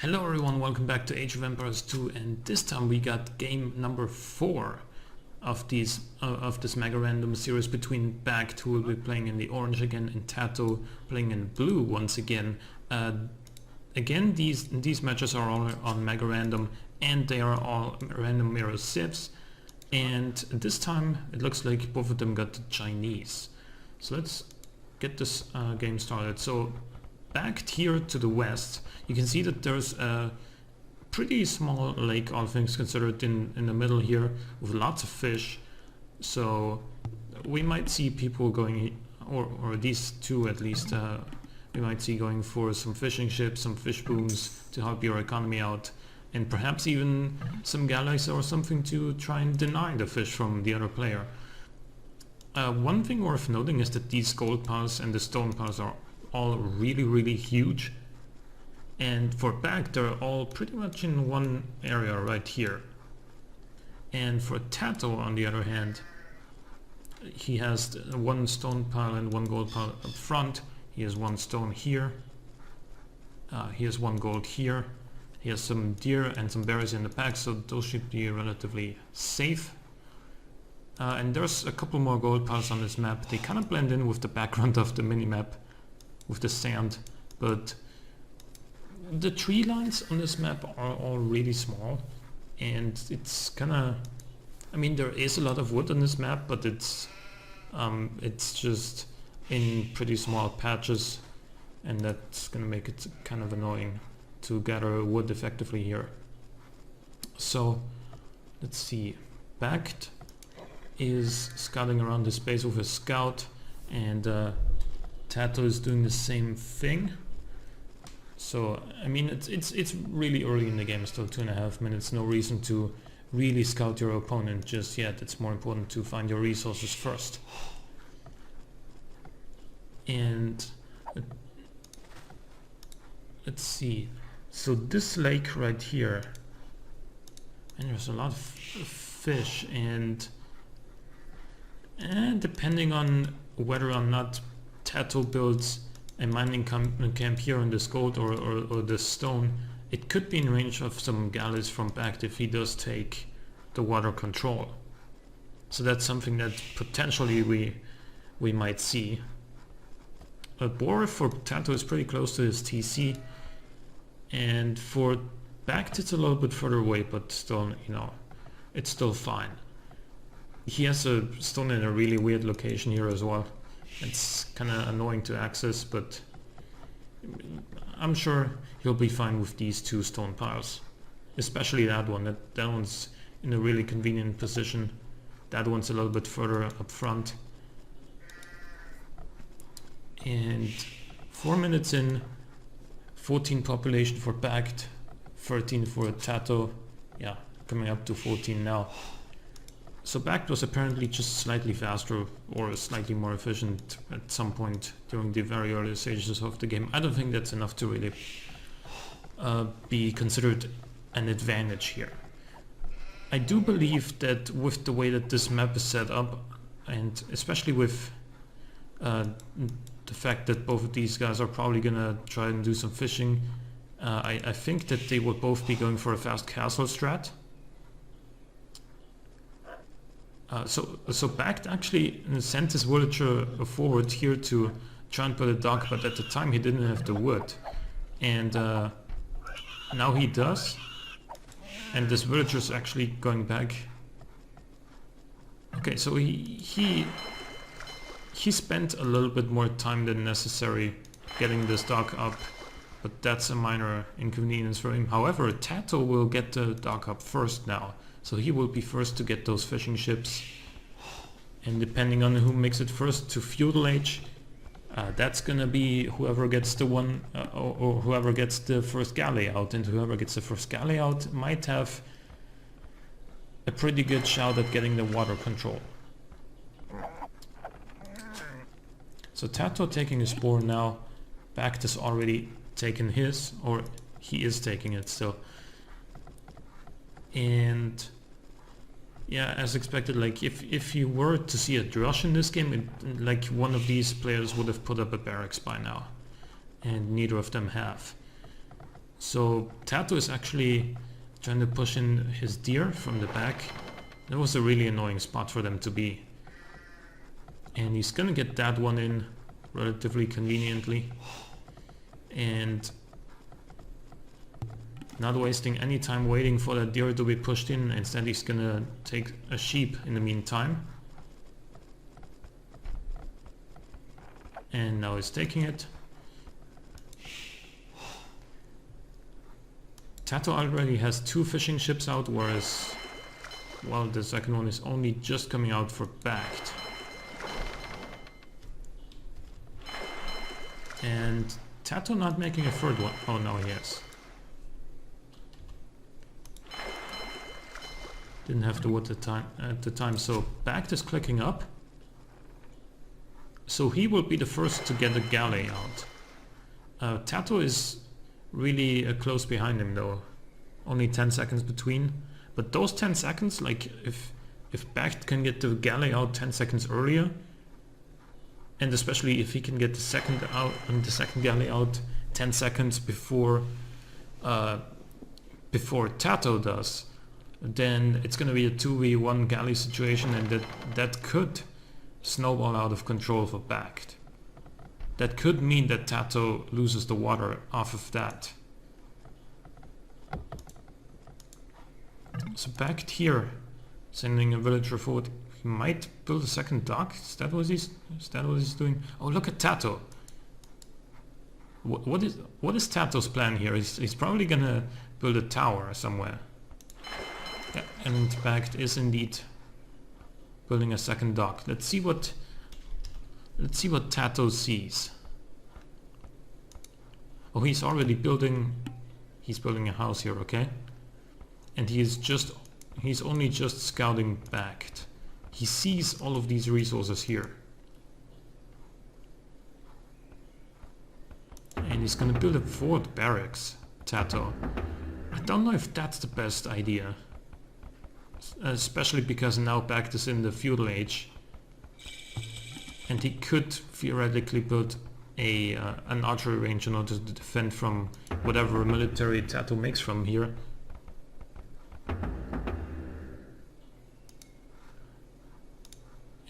Hello everyone, welcome back to Age of Empires 2, and this time we got game number 4 of this mega random series between BacT, who will be playing in the orange again, and TaToH playing in blue once again. Again, these matches are all on mega random, and they are all random mirror civs, and this time it looks like both of them got the Chinese. So let's get this game started. So BacT here to the west, you can see that there's a pretty small lake, all things considered, in the middle here with lots of fish. So we might see people going, or these two at least, we might see going for some fishing ships, some fish booms to help your economy out, and perhaps even some galleys or something to try and deny the fish from the other player. One thing worth noting is that these gold piles and the stone piles are all really huge, and for BacT they're all pretty much in one area right here. And for TaToH, on the other hand, he has one stone pile and one gold pile up front. He has one stone here, he has one gold here, he has some deer and some berries in the back, so those should be relatively safe. And there's a couple more gold piles on this map. They kind of blend in with the background of the mini-map with the sand, but the tree lines on this map are all really small, and it's kinda, I mean, there is a lot of wood on this map, but it's just in pretty small patches, and that's gonna make it kind of annoying to gather wood effectively here. So let's see, BacT is scouting around the space with a scout, and TaToH is doing the same thing. So I mean, it's really early in the game, still 2.5 minutes, no reason to really scout your opponent just yet. It's more important to find your resources first. And let's see, so this lake right here, and there's a lot of fish, and depending on whether or not TaToH builds a mining camp here on this gold or this stone, it could be in range of some galleys from BacT if he does take the water control. So that's something that potentially we might see. A bore for TaToH is pretty close to his TC, and for BacT it's a little bit further away, but still, you know, it's still fine. He has a stone in a really weird location here as well. It's kind of annoying to access, but I'm sure he'll be fine with these two stone piles. Especially that one. That one's in a really convenient position. That one's a little bit further up front. And 4 minutes in, 14 population for BacT, 13 for TaToH. Yeah, coming up to 14 now. So BacT was apparently just slightly faster or slightly more efficient at some point during the very early stages of the game. I don't think that's enough to really be considered an advantage here. I do believe that with the way that this map is set up, and especially with the fact that both of these guys are probably gonna try and do some fishing, I think that they will both be going for a fast castle strat. So BacT actually sent his villager forward here to try and put a dock, but at the time he didn't have the wood, and now he does, and this villager is actually going back. Okay, so he spent a little bit more time than necessary getting this dock up, but that's a minor inconvenience for him. However, TaToH will get the dock up first now. So he will be first to get those fishing ships, and depending on who makes it first to feudal age, that's gonna be whoever gets the one, or whoever gets the first galley out, and whoever gets the first galley out might have a pretty good shot at getting the water control. So TaToH taking his bore now, BacT has already taken his, or he is taking it still. And yeah, as expected, like if you were to see a drush in this game, like one of these players would have put up a barracks by now, and neither of them have. So TaToH is actually trying to push in his deer from the back. That was a really annoying spot for them to be. And he's gonna get that one in relatively conveniently. And not wasting any time waiting for that deer to be pushed in. Instead he's gonna take a sheep in the meantime. And now he's taking it. TaToH already has 2 fishing ships out, whereas, well, the second one is only just coming out for BacT. And TaToH not making a third one. Oh no, he is. Didn't have the wood at the time, so BacT is clicking up. So he will be the first to get a galley out. TaToH is really close behind him though. Only 10 seconds between. But those 10 seconds, like if BacT can get the galley out 10 seconds earlier, and especially if he can get the second galley out 10 seconds before TaToH does, then it's gonna be a 2v1 galley situation, and that could snowball out of control for BacT. That could mean that TaToH loses the water off of that. So BacT here, sending a villager forward. He might build a second dock. Is that what he's doing? Oh, look at TaToH. What is TaToH's plan here? He's probably gonna build a tower somewhere. Yeah, and BacT is indeed building a second dock. Let's see what TaToH sees. Oh, he's already building. He's building a house here, okay? And he's only just scouting BacT. He sees all of these resources here. And he's gonna build a fort barracks, TaToH. I don't know if that's the best idea. Especially because now BacT is in the feudal age. And he could theoretically build an archery range in order to defend from whatever military TaToH makes from here.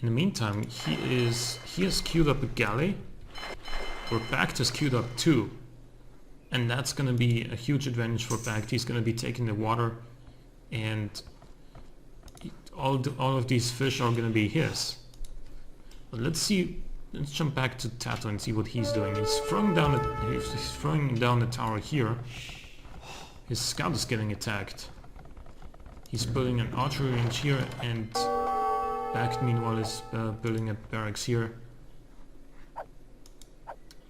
In the meantime, he has queued up a galley, where BacT has queued up 2. And that's gonna be a huge advantage for BacT. He's gonna be taking the water, and all of these fish are gonna be his. But let's jump back to TaToH and see what he's doing. He's throwing down the tower here. His scout is getting attacked. He's building an archery range here, and BacT meanwhile is building a barracks here.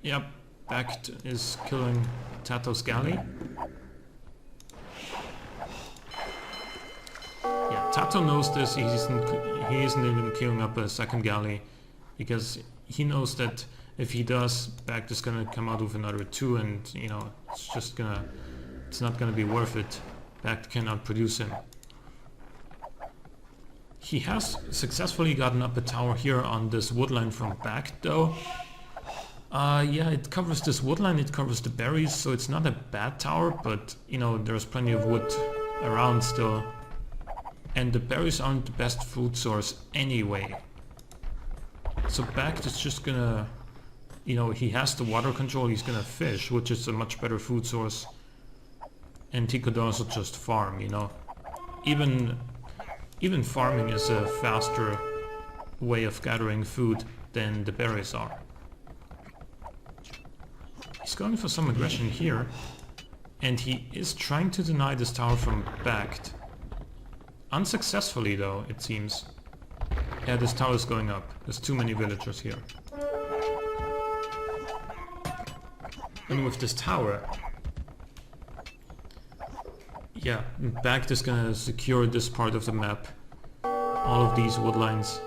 Yep, BacT is killing TaToH's galley. Yeah, TaToH knows this. He isn't even queuing up a second galley, because he knows that if he does, BacT is gonna come out with another 2, and you know, it's not gonna be worth it. BacT cannot produce him. He has successfully gotten up a tower here on this woodline from BacT though. Yeah, it covers this woodline, it covers the berries, so it's not a bad tower, but you know, there's plenty of wood around still. And the berries aren't the best food source anyway. So BacT is just gonna, you know, he has the water control, he's gonna fish, which is a much better food source. And he could also just farm, you know. Even farming is a faster way of gathering food than the berries are. He's going for some aggression here, and he is trying to deny this tower from BacT. Unsuccessfully though, it seems. Yeah, this tower is going up. There's too many villagers here. And with this tower, yeah, BacT is gonna secure this part of the map. All of these woodlines.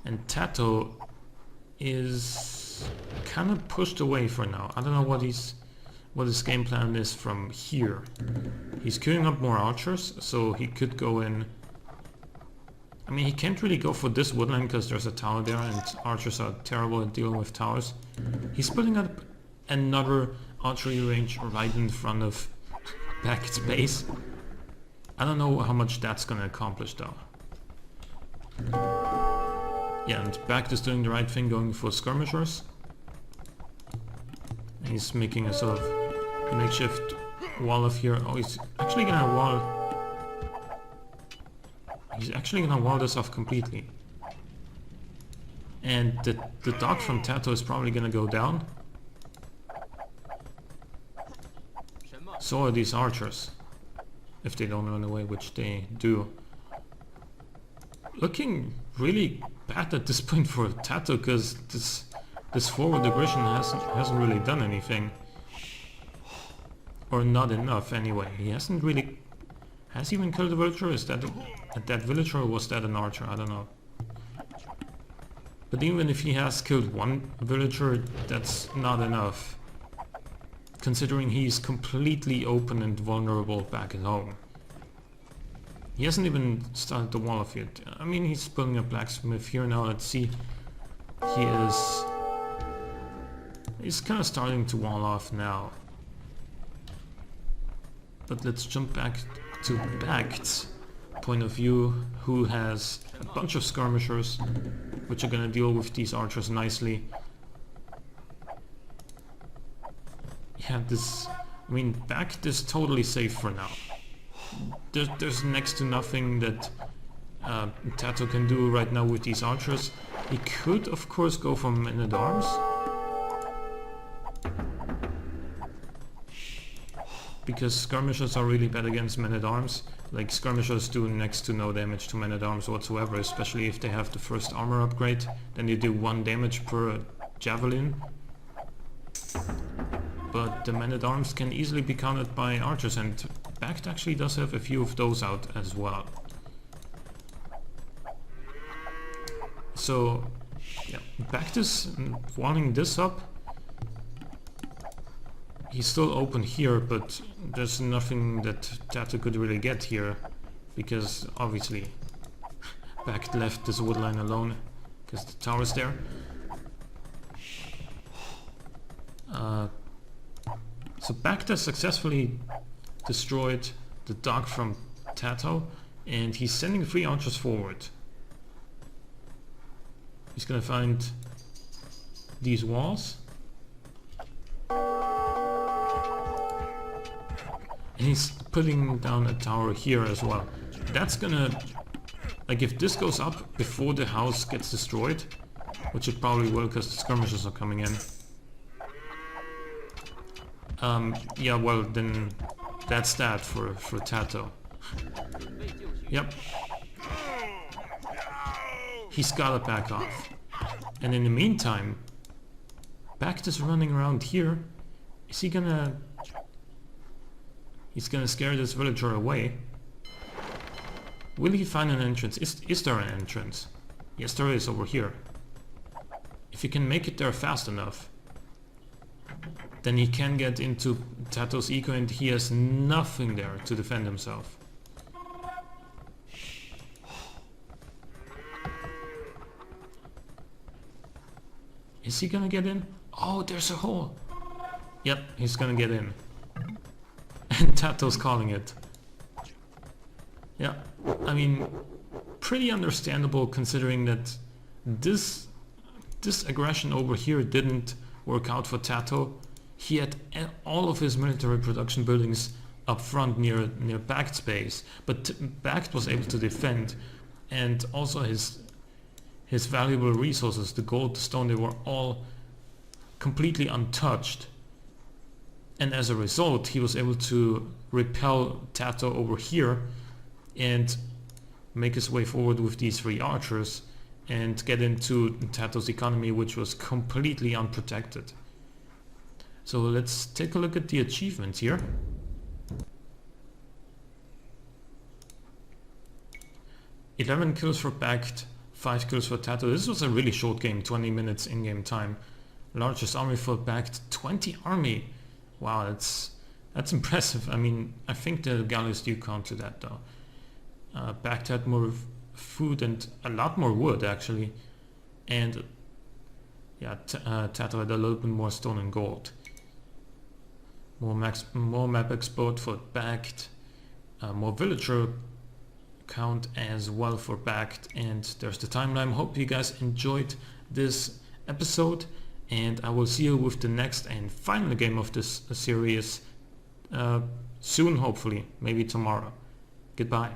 And TaToH is kind of pushed away for now. I don't know what his game plan is from here. He's queuing up more archers, so he could go in I mean, he can't really go for this woodland because there's a tower there and archers are terrible at dealing with towers. He's putting up another archery range right in front of BacT's base. I don't know how much that's gonna accomplish though. Yeah, and BacT is doing the right thing, going for skirmishers. And he's making a sort of makeshift wall of here. Oh, he's actually gonna wall... He's actually gonna wall this off completely. And the dog from TaToH is probably gonna go down. So are these archers. If they don't run away, which they do. Looking really bad at this point for TaToH, because this forward aggression hasn't really done anything. Or not enough anyway. He hasn't really... Has he even killed a villager? Is that that villager or was that an archer? I don't know. But even if he has killed one villager, that's not enough. Considering he's completely open and vulnerable back at home. He hasn't even started the wall off yet. I mean, he's building a blacksmith here now. Let's see. He's kind of starting to wall off now. But let's jump back to BacT's point of view, who has a bunch of skirmishers, which are gonna deal with these archers nicely. Yeah, I mean, BacT is totally safe for now. There's next to nothing that TaToH can do right now with these archers. He could, of course, go for men-at-arms. Because skirmishers are really bad against men-at-arms. Like, skirmishers do next to no damage to men-at-arms whatsoever, especially if they have the first armor upgrade. Then you do 1 damage per javelin. But the men-at-arms can easily be countered by archers, and BacT actually does have a few of those out as well. So, yeah, BacT is walling this up. He's still open here, but there's nothing that TaToH could really get here, because obviously BacT left this woodline alone, because the tower's there. So BacT has successfully destroyed the dog from TaToH, and he's sending 3 archers forward. He's gonna find these walls. And he's putting down a tower here as well. That's gonna... Like, if this goes up before the house gets destroyed, which it probably will because the skirmishers are coming in. Yeah, well, then that's that for TaToH. Yep. He's gotta back off. And in the meantime, BacT is running around here. Is he gonna... He's gonna scare this villager away. Will he find an entrance? Is there an entrance? Yes, there is, over here. If he can make it there fast enough, then he can get into TaToH's eco, and he has nothing there to defend himself. Is he gonna get in? Oh, there's a hole! Yep, he's gonna get in. And TaToH's calling it. Yeah, I mean, pretty understandable considering that this aggression over here didn't work out for TaToH. He had all of his military production buildings up front near BacT's base, but BacT was able to defend, and also his valuable resources, the gold, the stone, they were all completely untouched. And as a result, he was able to repel TaToH over here and make his way forward with these 3 archers and get into TaToH's economy, which was completely unprotected. So let's take a look at the achievements here. "11 kills for BacT, 5 kills for TaToH." This was a really short game, 20 minutes in-game time. Largest army for BacT, 20 army. Wow, that's impressive. I mean, I think the galleys do count to that though. BacT had more food and a lot more wood actually. And yeah, TaToH had a little bit more stone and gold. More map export for BacT. More villager count as well for BacT. And there's the timeline. Hope you guys enjoyed this episode. And I will see you with the next and final game of this series soon, hopefully. Maybe tomorrow. Goodbye.